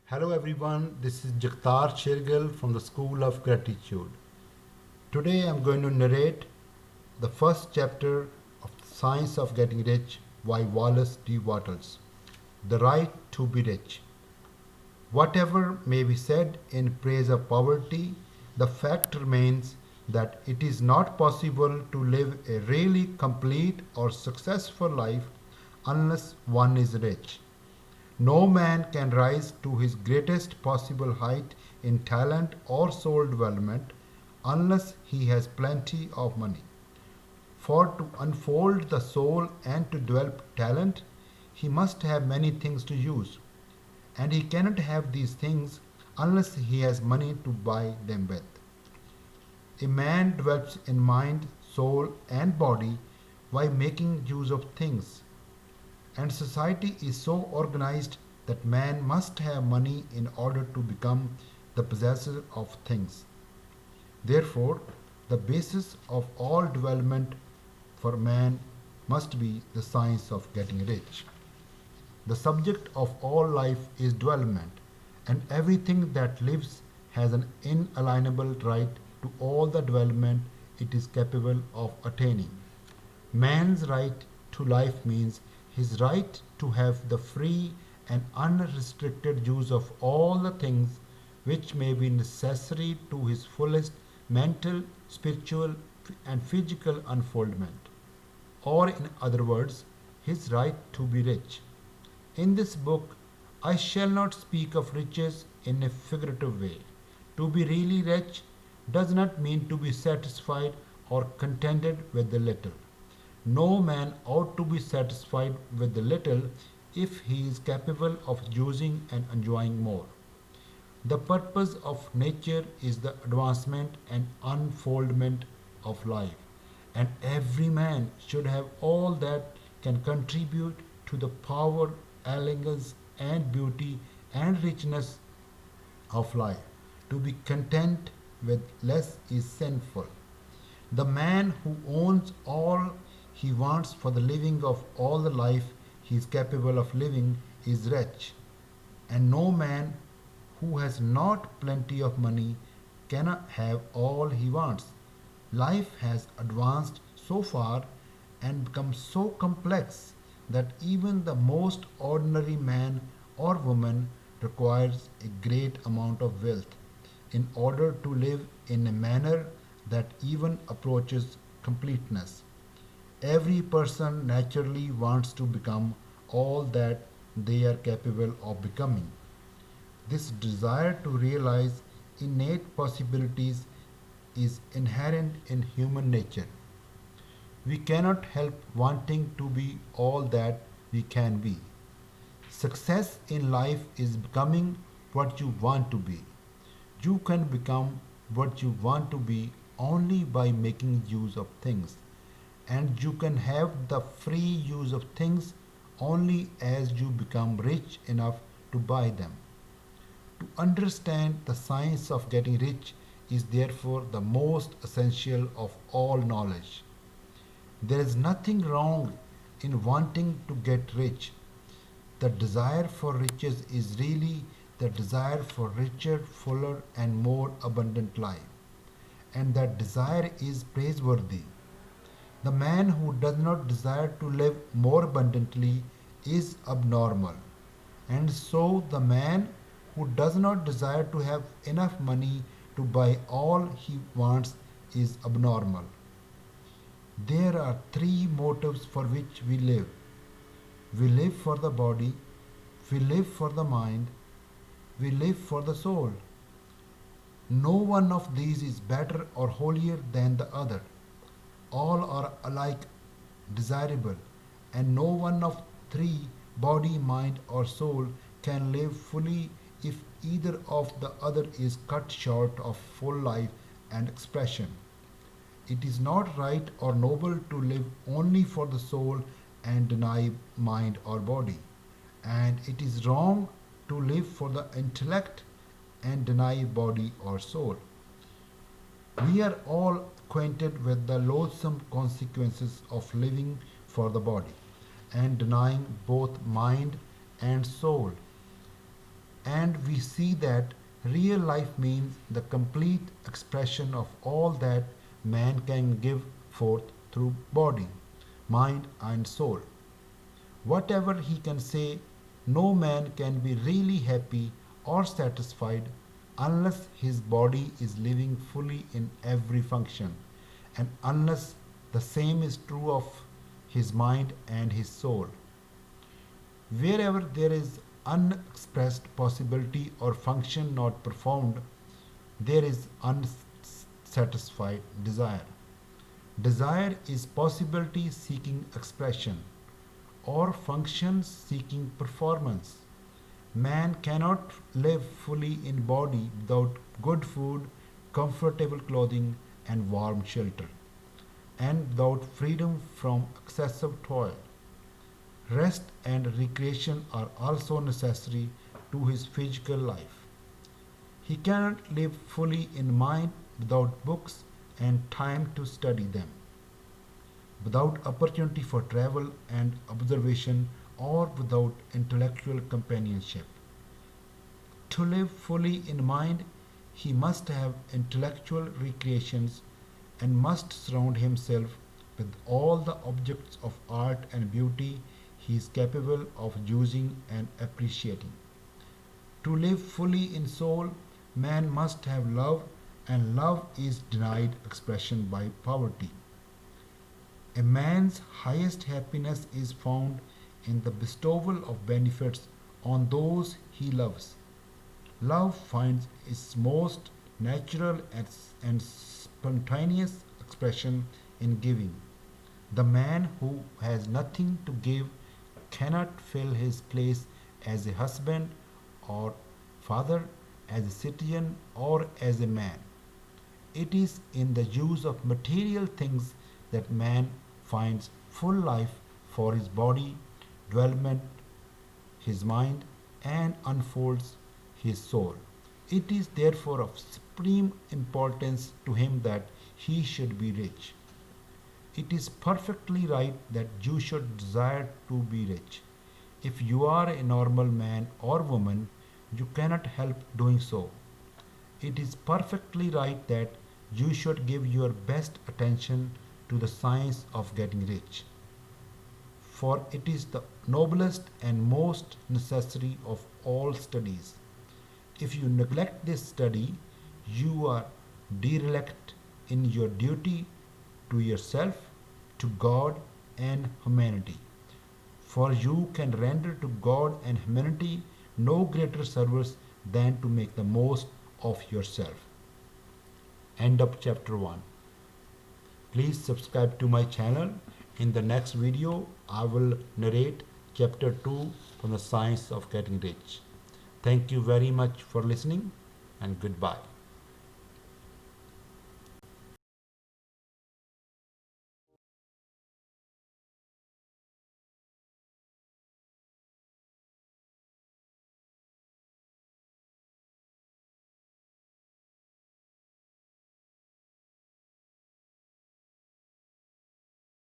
Hello everyone, this is Jagtar Shergill from the School of Gratitude. Today I'm going to narrate the first chapter of The Science of Getting Rich by Wallace D. Wattles. The Right to be Rich. Whatever may be said in praise of poverty, the fact remains that it is not possible to live a really complete or successful life unless one is rich. No man can rise to his greatest possible height in talent or soul development unless he has plenty of money. For to unfold the soul and to develop talent, he must have many things to use, and he cannot have these things unless he has money to buy them with. A man develops in mind, soul, and body by making use of things, and society is so organized that man must have money in order to become the possessor of things. Therefore, the basis of all development for man must be the science of getting rich. The subject of all life is development, and everything that lives has an inalienable right to all the development it is capable of attaining. Man's right to life means his right to have the free and unrestricted use of all the things which may be necessary to his fullest mental, spiritual, and physical unfoldment, or in other words, his right to be rich. In this book, I shall not speak of riches in a figurative way. To be really rich does not mean to be satisfied or contented with the little. No man ought to be satisfied with the little if he is capable of using and enjoying more. The purpose of nature is the advancement and unfoldment of life, and every man should have all that can contribute to the power, elegance, and beauty and richness of life. To be content with less is sinful. The man who owns all he wants for the living of all the life he is capable of living is rich, and no man who has not plenty of money cannot have all he wants. Life has advanced so far and become so complex that even the most ordinary man or woman requires a great amount of wealth in order to live in a manner that even approaches completeness. Every person naturally wants to become all that they are capable of becoming. This desire to realize innate possibilities is inherent in human nature. We cannot help wanting to be all that we can be. Success in life is becoming what you want to be. You can become what you want to be only by making use of things, and you can have the free use of things only as you become rich enough to buy them. To understand the science of getting rich is therefore the most essential of all knowledge. There is nothing wrong in wanting to get rich. The desire for riches is really the desire for richer, fuller, and more abundant life. And that desire is praiseworthy. The man who does not desire to live more abundantly is abnormal. And so the man who does not desire to have enough money to buy all he wants is abnormal. There are three motives for which we live. We live for the body, we live for the mind, we live for the soul. No one of these is better or holier than the other. All are alike desirable, and no one of three, body, mind, or soul, can live fully if either of the other is cut short of full life and expression. It is not right or noble to live only for the soul and deny mind or body, and it is wrong to live for the intellect and deny body or soul. We are all acquainted with the loathsome consequences of living for the body and denying both mind and soul. And we see that real life means the complete expression of all that man can give forth through body, mind, and soul. Whatever he can say, no man can be really happy or satisfied unless his body is living fully in every function, and unless the same is true of his mind and his soul. Wherever there is unexpressed possibility or function not performed, there is unsatisfied desire. Desire is possibility seeking expression or function seeking performance. Man cannot live fully in body without good food, comfortable clothing, and warm shelter, and without freedom from excessive toil. Rest and recreation are also necessary to his physical life. He cannot live fully in mind without books and time to study them, without opportunity for travel and observation, or without intellectual companionship. To live fully in mind, he must have intellectual recreations and must surround himself with all the objects of art and beauty he is capable of using and appreciating. To live fully in soul, man must have love, and love is denied expression by poverty. A man's highest happiness is found in the bestowal of benefits on those he loves. Love finds its most natural and spontaneous expression in giving. The man who has nothing to give cannot fill his place as a husband or father, as a citizen, or as a man. It is in the use of material things that man finds full life for his body, development, his mind, and unfolds his soul. It is therefore of supreme importance to him that he should be rich. It is perfectly right that you should desire to be rich. If you are a normal man or woman, you cannot help doing so. It is perfectly right that you should give your best attention to the science of getting rich, for it is the noblest and most necessary of all studies. If you neglect this study, you are derelict in your duty to yourself, to God, and humanity. For you can render to God and humanity no greater service than to make the most of yourself. End of chapter 1. Please subscribe to my channel. In the next video, I will narrate chapter 2 from the science of getting rich. Thank you very much for listening, and goodbye.